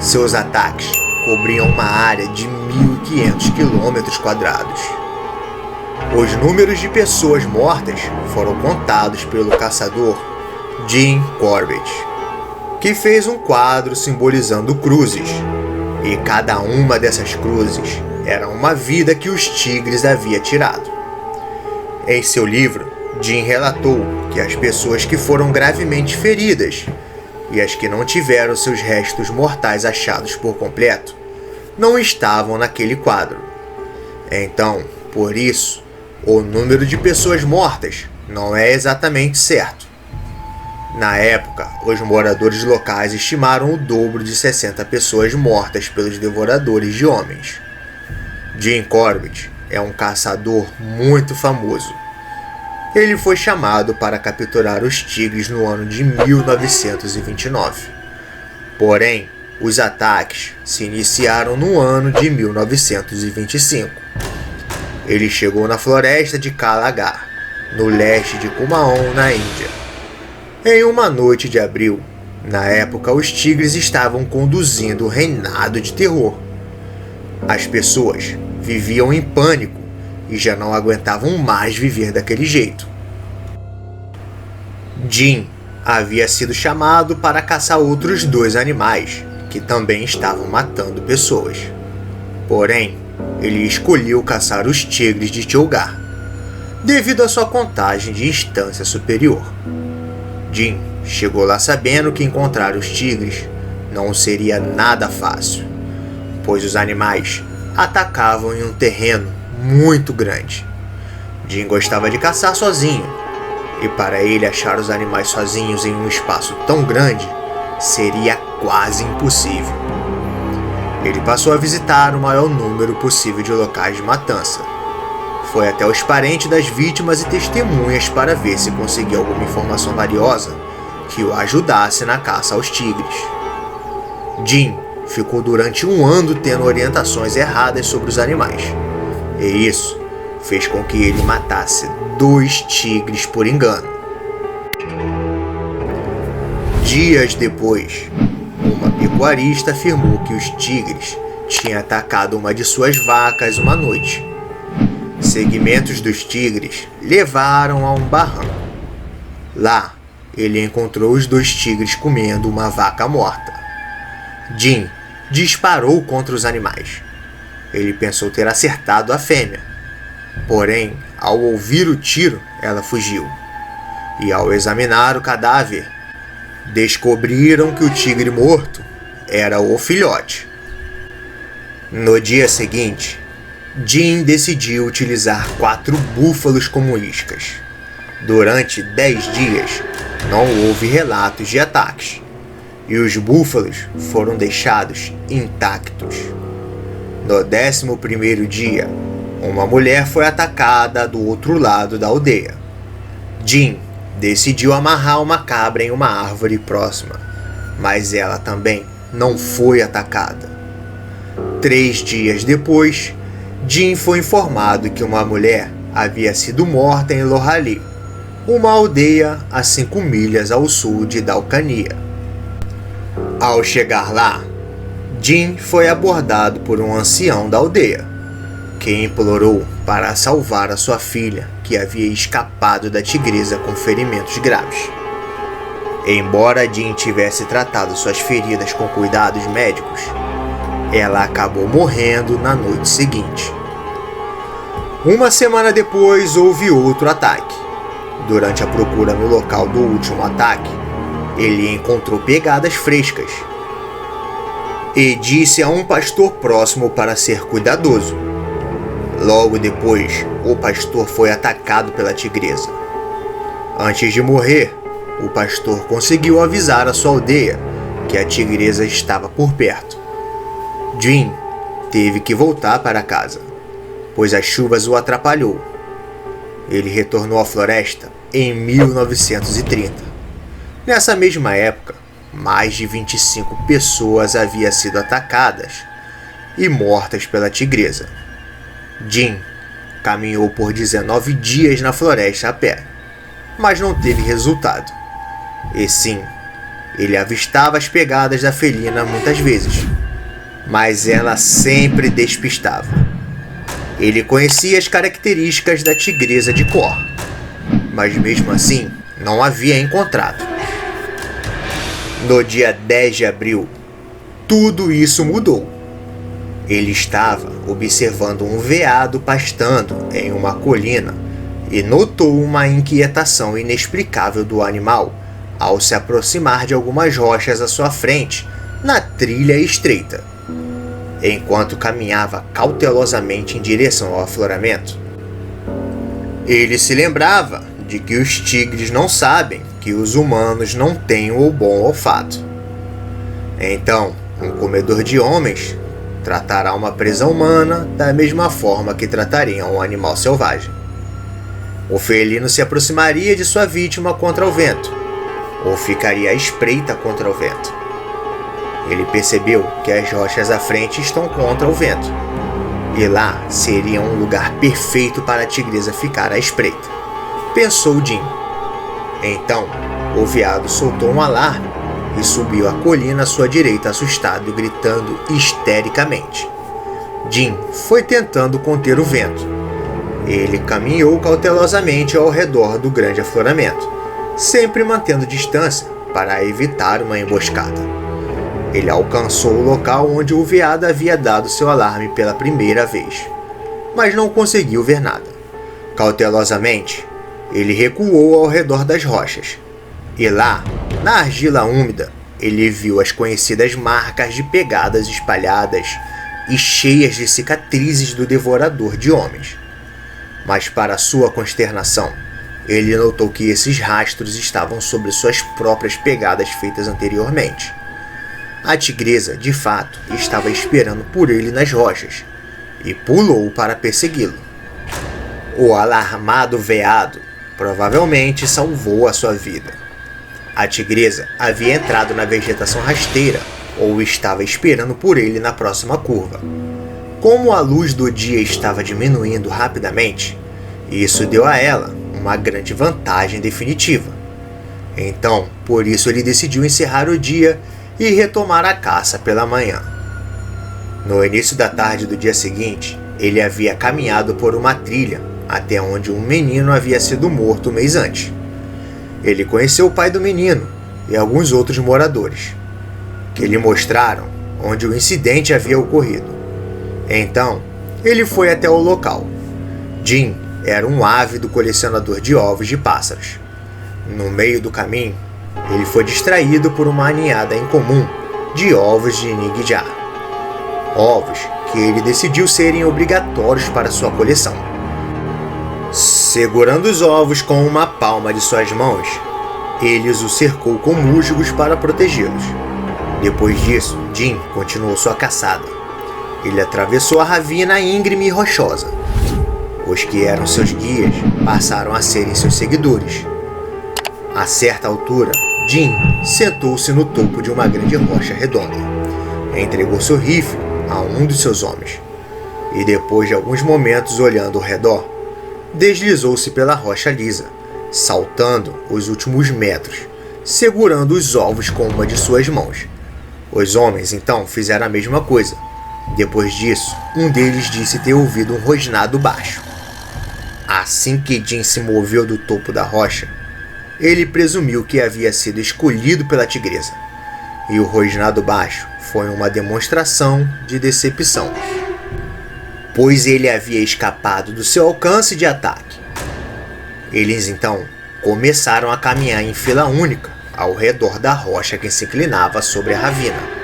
Seus ataques cobriam uma área de 1.500 km². Os números de pessoas mortas foram contados pelo caçador Jim Corbett, que fez um quadro simbolizando cruzes, e cada uma dessas cruzes era uma vida que os tigres haviam tirado. Em seu livro, Jim relatou que as pessoas que foram gravemente feridas e as que não tiveram seus restos mortais achados por completo não estavam naquele quadro. Então, por isso, o número de pessoas mortas não é exatamente certo. Na época, os moradores locais estimaram o dobro de 60 pessoas mortas pelos devoradores de homens. Jim Corbett é um caçador muito famoso. Ele foi chamado para capturar os tigres no ano de 1929. Porém, os ataques se iniciaram no ano de 1925. Ele chegou na floresta de Kalagar, no leste de Kumaon, na Índia. Em uma noite de abril, na época os tigres estavam conduzindo o reinado de terror. As pessoas viviam em pânico e já não aguentavam mais viver daquele jeito. Jim havia sido chamado para caçar outros dois animais que também estavam matando pessoas. Porém, ele escolheu caçar os tigres de Chogar, devido à sua contagem de instância superior. Jim chegou lá sabendo que encontrar os tigres não seria nada fácil, pois os animais atacavam em um terreno muito grande. Jim gostava de caçar sozinho, e para ele achar os animais sozinhos em um espaço tão grande seria quase impossível. Ele passou a visitar o maior número possível de locais de matança. Foi até os parentes das vítimas e testemunhas para ver se conseguia alguma informação valiosa que o ajudasse na caça aos tigres. Jim ficou durante 1 ano tendo orientações erradas sobre os animais, e isso fez com que ele matasse 2 tigres por engano. Dias depois, uma pecuarista afirmou que os tigres tinham atacado uma de suas vacas uma noite. Segmentos dos tigres levaram a um barranco. Lá, ele encontrou os 2 tigres comendo uma vaca morta. Jim disparou contra os animais. Ele pensou ter acertado a fêmea. Porém, ao ouvir o tiro, ela fugiu. E ao examinar o cadáver, descobriram que o tigre morto era o filhote. No dia seguinte, Jim decidiu utilizar 4 búfalos como iscas. Durante 10 dias, não houve relatos de ataques, e os búfalos foram deixados intactos. No 11º dia, uma mulher foi atacada do outro lado da aldeia. Jim decidiu amarrar uma cabra em uma árvore próxima, mas ela também não foi atacada. 3 dias depois, Jim foi informado que uma mulher havia sido morta em Lohali, uma aldeia a 5 milhas ao sul de Dalcania. Ao chegar lá, Jim foi abordado por um ancião da aldeia, que implorou para salvar a sua filha, que havia escapado da tigresa com ferimentos graves. Embora Jim tivesse tratado suas feridas com cuidados médicos, ela acabou morrendo na noite seguinte. Uma semana depois, houve outro ataque. Durante a procura no local do último ataque, ele encontrou pegadas frescas e disse a um pastor próximo para ser cuidadoso. Logo depois, o pastor foi atacado pela tigresa. Antes de morrer, o pastor conseguiu avisar a sua aldeia que a tigresa estava por perto. Jim teve que voltar para casa, pois as chuvas o atrapalhou. Ele retornou à floresta em 1930. Nessa mesma época, mais de 25 pessoas haviam sido atacadas e mortas pela tigresa. Jim caminhou por 19 dias na floresta a pé, mas não teve resultado. E sim, ele avistava as pegadas da felina muitas vezes, mas ela sempre despistava. Ele conhecia as características da tigresa de cor, mas mesmo assim não havia encontrado. No dia 10 de abril, tudo isso mudou. Ele estava observando um veado pastando em uma colina e notou uma inquietação inexplicável do animal ao se aproximar de algumas rochas à sua frente na trilha estreita. Enquanto caminhava cautelosamente em direção ao afloramento, ele se lembrava de que os tigres não sabem que os humanos não têm o bom olfato. Então, um comedor de homens tratará uma presa humana da mesma forma que trataria um animal selvagem. O felino se aproximaria de sua vítima contra o vento, ou ficaria à espreita contra o vento. Ele percebeu que as rochas à frente estão contra o vento, e lá seria um lugar perfeito para a tigresa ficar à espreita, pensou Jim. Então, o veado soltou um alarme e subiu a colina à sua direita assustado, gritando histericamente. Jim foi tentando conter o vento. Ele caminhou cautelosamente ao redor do grande afloramento, sempre mantendo distância para evitar uma emboscada. Ele alcançou o local onde o veado havia dado seu alarme pela primeira vez, mas não conseguiu ver nada. Cautelosamente, ele recuou ao redor das rochas, e lá, na argila úmida, ele viu as conhecidas marcas de pegadas espalhadas e cheias de cicatrizes do devorador de homens. Mas para sua consternação, ele notou que esses rastros estavam sobre suas próprias pegadas feitas anteriormente. A tigresa, de fato, estava esperando por ele nas rochas e pulou para persegui-lo. O alarmado veado provavelmente salvou a sua vida. A tigresa havia entrado na vegetação rasteira ou estava esperando por ele na próxima curva. Como a luz do dia estava diminuindo rapidamente, isso deu a ela uma grande vantagem definitiva. Então, por isso ele decidiu encerrar o dia e retomar a caça pela manhã. No início da tarde do dia seguinte, ele havia caminhado por uma trilha até onde um menino havia sido morto um mês antes. Ele conheceu o pai do menino e alguns outros moradores, que lhe mostraram onde o incidente havia ocorrido. Então, ele foi até o local. Jim era um ávido colecionador de ovos de pássaros. No meio do caminho, ele foi distraído por uma ninhada incomum de ovos de nigjar. Ovos que ele decidiu serem obrigatórios para sua coleção. Segurando os ovos com uma palma de suas mãos, ele os cercou com musgos para protegê-los. Depois disso, Jim continuou sua caçada. Ele atravessou a ravina íngreme e rochosa. Os que eram seus guias passaram a serem seus seguidores. A certa altura, Jim sentou-se no topo de uma grande rocha redonda. Entregou seu rifle a um dos seus homens. E depois de alguns momentos olhando ao redor, deslizou-se pela rocha lisa, saltando os últimos metros, segurando os ovos com uma de suas mãos. Os homens então fizeram a mesma coisa. Depois disso, um deles disse ter ouvido um rosnado baixo. Assim que Jim se moveu do topo da rocha, ele presumiu que havia sido escolhido pela tigresa, e o rosnado baixo foi uma demonstração de decepção, pois ele havia escapado do seu alcance de ataque. Eles então começaram a caminhar em fila única ao redor da rocha que se inclinava sobre a ravina.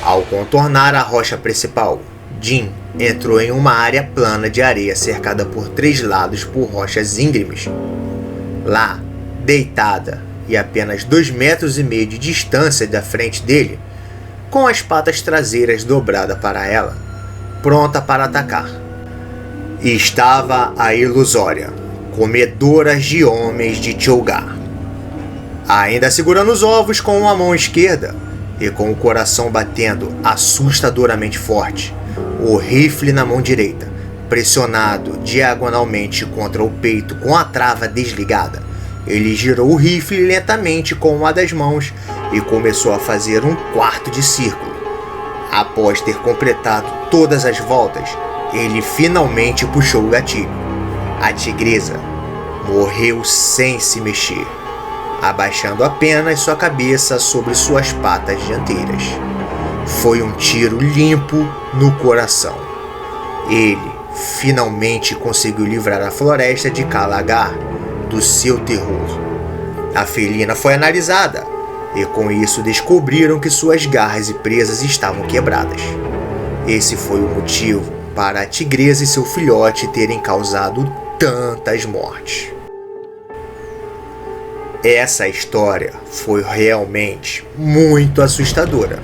Ao contornar a rocha principal, Jim entrou em uma área plana de areia cercada por 3 lados por rochas íngremes. Lá, deitada e apenas 2,5 metros de distância da frente dele, com as patas traseiras dobradas para ela, pronta para atacar, estava a Ilusória, comedora de homens de Tiogar. Ainda segurando os ovos com a mão esquerda e com o coração batendo assustadoramente forte, o rifle na mão direita, pressionado diagonalmente contra o peito com a trava desligada, ele girou o rifle lentamente com uma das mãos e começou a fazer um quarto de círculo. Após ter completado todas as voltas, ele finalmente puxou o gatilho. A tigresa morreu sem se mexer, abaixando apenas sua cabeça sobre suas patas dianteiras. Foi um tiro limpo no coração. Ele finalmente conseguiu livrar a floresta de Calagar do seu terror. A felina foi analisada e com isso descobriram que suas garras e presas estavam quebradas. Esse foi o motivo para a tigresa e seu filhote terem causado tantas mortes. Essa história foi realmente muito assustadora.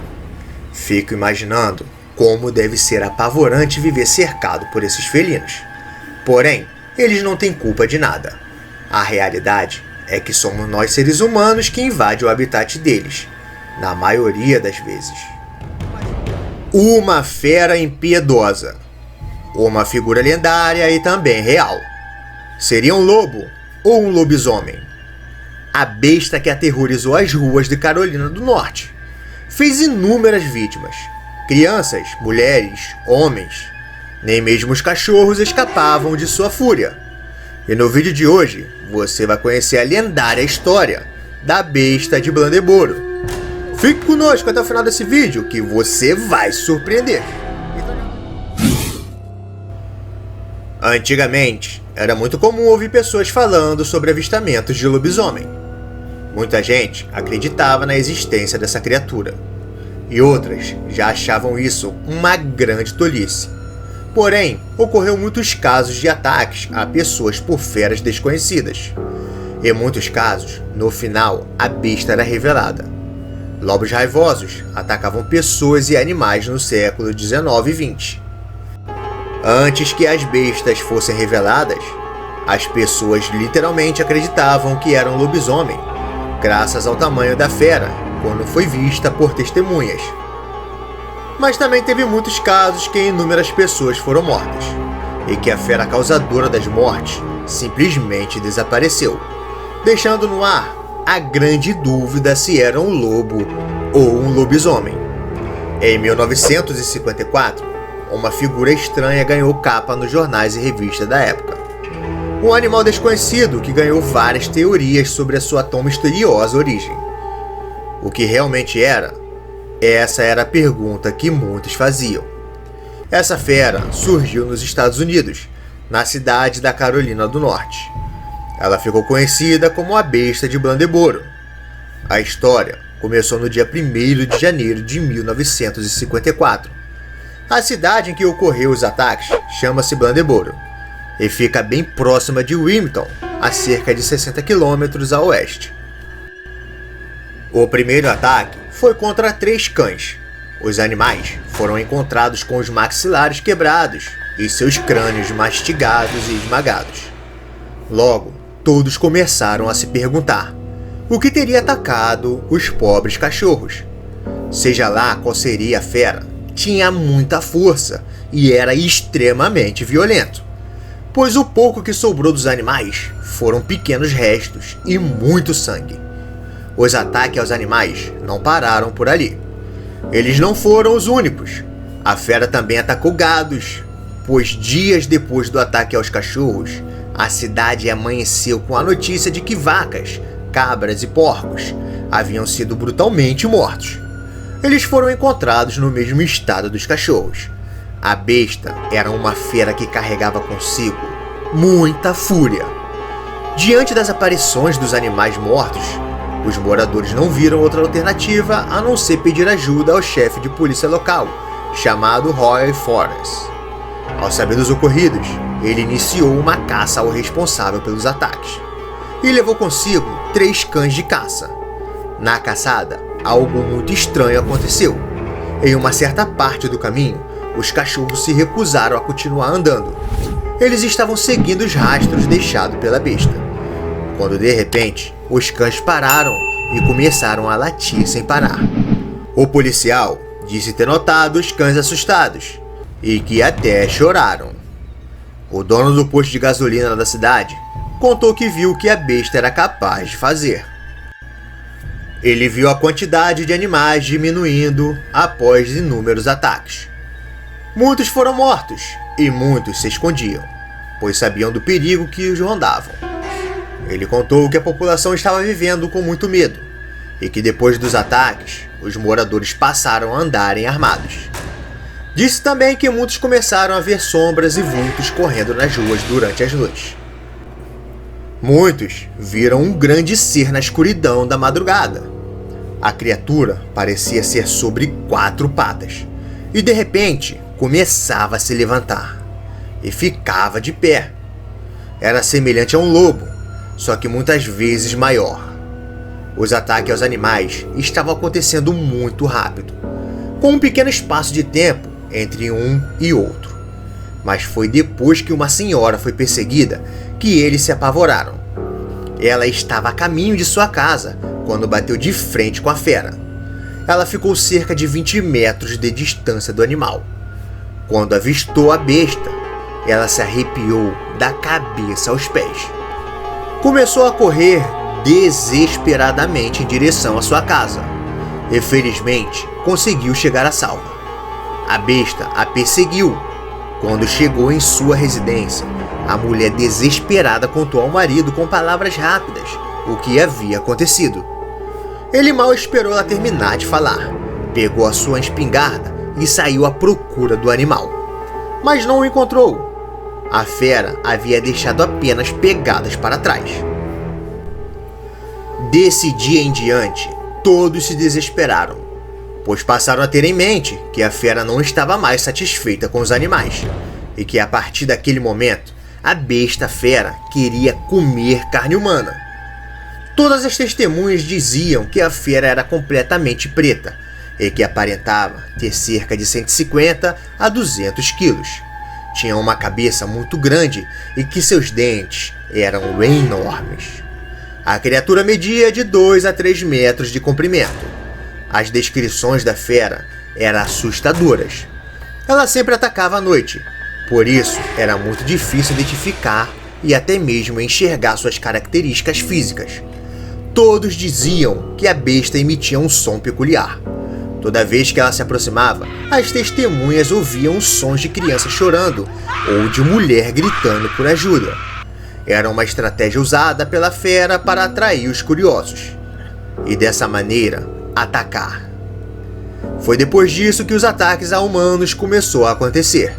Fico imaginando como deve ser apavorante viver cercado por esses felinos. Porém, eles não têm culpa de nada. A realidade é que somos nós seres humanos que invadem o habitat deles, na maioria das vezes. Uma fera impiedosa. Uma figura lendária e também real. Seria um lobo ou um lobisomem? A besta que aterrorizou as ruas de Carolina do Norte. Fez inúmeras vítimas. Crianças, mulheres, homens. Nem mesmo os cachorros escapavam de sua fúria. E no vídeo de hoje, você vai conhecer a lendária história da besta de Blandeboro. Fique conosco até o final desse vídeo que você vai se surpreender. Antigamente, era muito comum ouvir pessoas falando sobre avistamentos de lobisomem. Muita gente acreditava na existência dessa criatura, e outras já achavam isso uma grande tolice. Porém, ocorreu muitos casos de ataques a pessoas por feras desconhecidas. Em muitos casos, no final, a besta era revelada. Lobos raivosos atacavam pessoas e animais no século XIX e XX. Antes que as bestas fossem reveladas, as pessoas literalmente acreditavam que eram lobisomem, graças ao tamanho da fera, quando foi vista por testemunhas. Mas também teve muitos casos que inúmeras pessoas foram mortas, e que a fera causadora das mortes simplesmente desapareceu, deixando no ar a grande dúvida se era um lobo ou um lobisomem. Em 1954, uma figura estranha ganhou capa nos jornais e revistas da época. Um animal desconhecido que ganhou várias teorias sobre a sua tão misteriosa origem. O que realmente era? Essa era a pergunta que muitos faziam. Essa fera surgiu nos Estados Unidos, na cidade da Carolina do Norte. Ela ficou conhecida como a besta de Blandeboro. A história começou no dia 1º de janeiro de 1954. A cidade em que ocorreu os ataques chama-se Blandeboro e fica bem próxima de Wilmington, a cerca de 60 quilômetros a oeste. O primeiro ataque foi contra 3 cães. Os animais foram encontrados com os maxilares quebrados e seus crânios mastigados e esmagados. Logo, todos começaram a se perguntar o que teria atacado os pobres cachorros. Seja lá qual seria a fera, tinha muita força e era extremamente violento. pois o pouco que sobrou dos animais foram pequenos restos e muito sangue. Os ataques aos animais não pararam por ali. Eles não foram os únicos. A fera também atacou gados, pois dias depois do ataque aos cachorros, a cidade amanheceu com a notícia de que vacas, cabras e porcos haviam sido brutalmente mortos. Eles foram encontrados no mesmo estado dos cachorros. A besta era uma fera que carregava consigo muita fúria. Diante das aparições dos animais mortos, os moradores não viram outra alternativa a não ser pedir ajuda ao chefe de polícia local, chamado Roy Forrest. Ao saber dos ocorridos, ele iniciou uma caça ao responsável pelos ataques e levou consigo 3 cães de caça. Na caçada, algo muito estranho aconteceu. Em uma certa parte do caminho, os cachorros se recusaram a continuar andando. Eles estavam seguindo os rastros deixados pela besta, quando de repente os cães pararam e começaram a latir sem parar. O policial disse ter notado os cães assustados e que até choraram. O dono do posto de gasolina da cidade contou que viu o que a besta era capaz de fazer. Ele viu a quantidade de animais diminuindo após inúmeros ataques. Muitos foram mortos e muitos se escondiam, pois sabiam do perigo que os rondavam. Ele contou que a população estava vivendo com muito medo e que depois dos ataques, os moradores passaram a andarem armados. Disse também que muitos começaram a ver sombras e vultos correndo nas ruas durante as noites. Muitos viram um grande ser na escuridão da madrugada. A criatura parecia ser sobre 4 patas e de repente começava a se levantar e ficava de pé. Era semelhante a um lobo, só que muitas vezes maior. Os ataques aos animais estavam acontecendo muito rápido, com um pequeno espaço de tempo entre um e outro. Mas foi depois que uma senhora foi perseguida que eles se apavoraram. Ela estava a caminho de sua casa quando bateu de frente com a fera. Ela ficou cerca de 20 metros de distância do animal. Quando avistou a besta, ela se arrepiou da cabeça aos pés. Começou a correr desesperadamente em direção à sua casa e felizmente conseguiu chegar a salvo. A besta a perseguiu. Quando chegou em sua residência, a mulher desesperada contou ao marido com palavras rápidas o que havia acontecido. Ele mal esperou ela terminar de falar, pegou a sua espingarda e saiu à procura do animal, mas não o encontrou. A fera havia deixado apenas pegadas para trás. Desse dia em diante, todos se desesperaram, pois passaram a ter em mente que a fera não estava mais satisfeita com os animais e que a partir daquele momento, a besta fera queria comer carne humana. Todas as testemunhas diziam que a fera era completamente preta e que aparentava ter cerca de 150 a 200 quilos. Tinha uma cabeça muito grande e que seus dentes eram enormes. A criatura media de 2 a 3 metros de comprimento. As descrições da fera eram assustadoras. Ela sempre atacava à noite, por isso era muito difícil identificar e até mesmo enxergar suas características físicas. Todos diziam que a besta emitia um som peculiar. Toda vez que ela se aproximava, as testemunhas ouviam sons de criança chorando ou de mulher gritando por ajuda. Era uma estratégia usada pela fera para atrair os curiosos e, dessa maneira, atacar. Foi depois disso que os ataques a humanos começou a acontecer.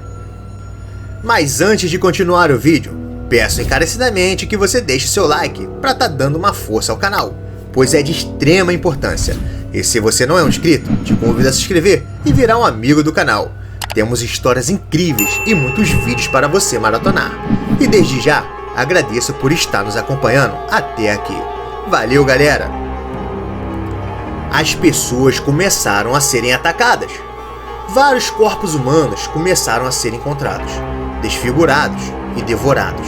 Mas antes de continuar o vídeo, peço encarecidamente que você deixe seu like para estar dando uma força ao canal, pois é de extrema importância. E se você não é um inscrito, te convido a se inscrever e virar um amigo do canal. Temos histórias incríveis e muitos vídeos para você maratonar. E desde já, agradeço por estar nos acompanhando até aqui. Valeu, galera! As pessoas começaram a serem atacadas. Vários corpos humanos começaram a ser encontrados, desfigurados e devorados.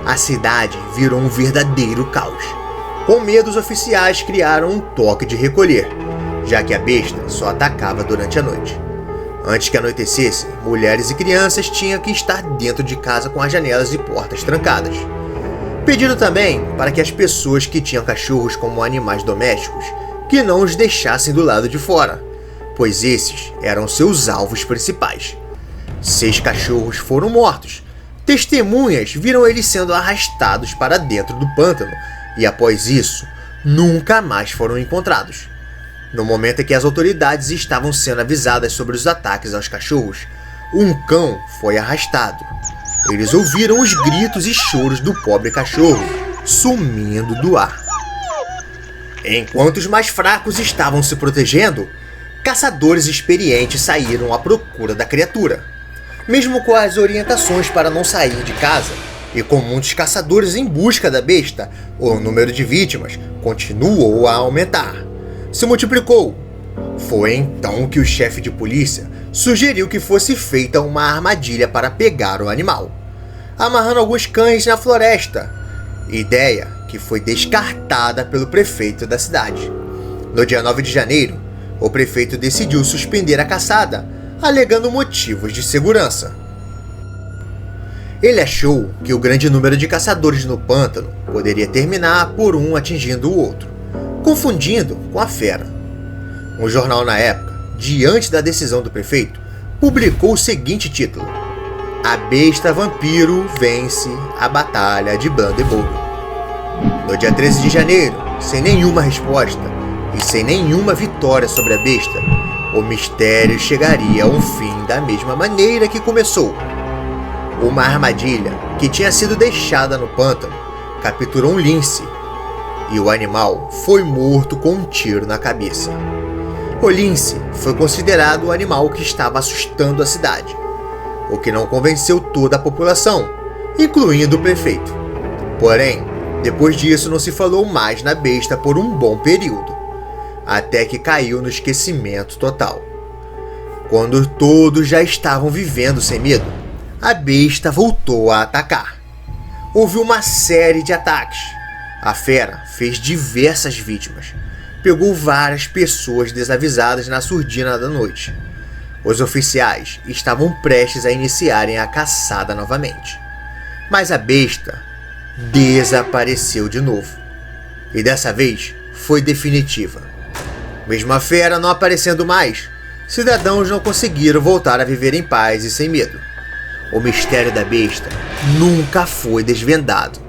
A cidade virou um verdadeiro caos. Com medo, os oficiais criaram um toque de recolher, já que a besta só atacava durante a noite. Antes que anoitecesse, mulheres e crianças tinham que estar dentro de casa com as janelas e portas trancadas. Pediram também para que as pessoas que tinham cachorros como animais domésticos que não os deixassem do lado de fora, pois esses eram seus alvos principais. 6 cachorros foram mortos. Testemunhas viram eles sendo arrastados para dentro do pântano e, após isso, nunca mais foram encontrados. No momento em que as autoridades estavam sendo avisadas sobre os ataques aos cachorros, um cão foi arrastado. Eles ouviram os gritos e choros do pobre cachorro, sumindo do ar. Enquanto os mais fracos estavam se protegendo, caçadores experientes saíram à procura da criatura. Mesmo com as orientações para não sair de casa, e com muitos caçadores em busca da besta, o número de vítimas continuou a aumentar. Se multiplicou. Foi então que o chefe de polícia sugeriu que fosse feita uma armadilha para pegar o animal, amarrando alguns cães na floresta, ideia que foi descartada pelo prefeito da cidade. No dia 9 de janeiro, o prefeito decidiu suspender a caçada, alegando motivos de segurança. Ele achou que o grande número de caçadores no pântano poderia terminar por um atingindo o outro, confundindo com a fera. Um jornal na época, diante da decisão do prefeito, publicou o seguinte título: "A besta vampiro vence a batalha de Blandenburg". No dia 13 de janeiro, sem nenhuma resposta e sem nenhuma vitória sobre a besta, o mistério chegaria ao fim da mesma maneira que começou. Uma armadilha que tinha sido deixada no pântano capturou um lince e o animal foi morto com um tiro na cabeça. O lince foi considerado o animal que estava assustando a cidade, o que não convenceu toda a população, incluindo o prefeito. Porém, depois disso não se falou mais na besta por um bom período, até que caiu no esquecimento total. Quando todos já estavam vivendo sem medo, a besta voltou a atacar. Houve uma série de ataques. A fera fez diversas vítimas. Pegou várias pessoas desavisadas na surdina da noite. Os oficiais estavam prestes a iniciarem a caçada novamente. Mas a besta desapareceu de novo. E dessa vez foi definitiva. Mesmo a fera não aparecendo mais, cidadãos não conseguiram voltar a viver em paz e sem medo. O mistério da besta nunca foi desvendado.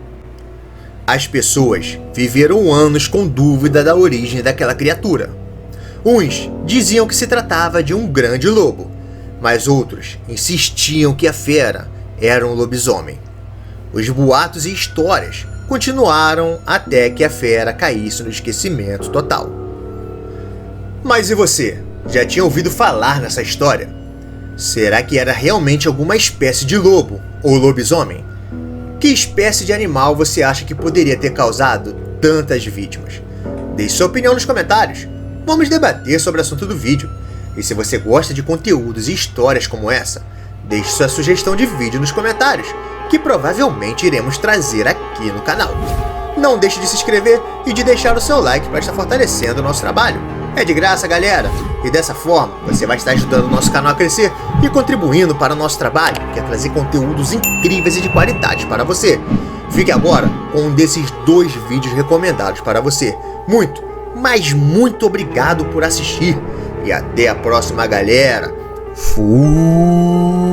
As pessoas viveram anos com dúvida da origem daquela criatura. Uns diziam que se tratava de um grande lobo, mas outros insistiam que a fera era um lobisomem. Os boatos e histórias continuaram até que a fera caísse no esquecimento total. Mas e você? Já tinha ouvido falar nessa história? Será que era realmente alguma espécie de lobo ou lobisomem? Que espécie de animal você acha que poderia ter causado tantas vítimas? Deixe sua opinião nos comentários. Vamos debater sobre o assunto do vídeo. E se você gosta de conteúdos e histórias como essa, deixe sua sugestão de vídeo nos comentários, que provavelmente iremos trazer aqui no canal. Não deixe de se inscrever e de deixar o seu like para estar fortalecendo o nosso trabalho. É de graça, galera! E dessa forma, você vai estar ajudando o nosso canal a crescer e contribuindo para o nosso trabalho, que é trazer conteúdos incríveis e de qualidade para você. Fique agora com um desses 2 vídeos recomendados para você. Muito, mas muito obrigado por assistir. E até a próxima, galera! Fui!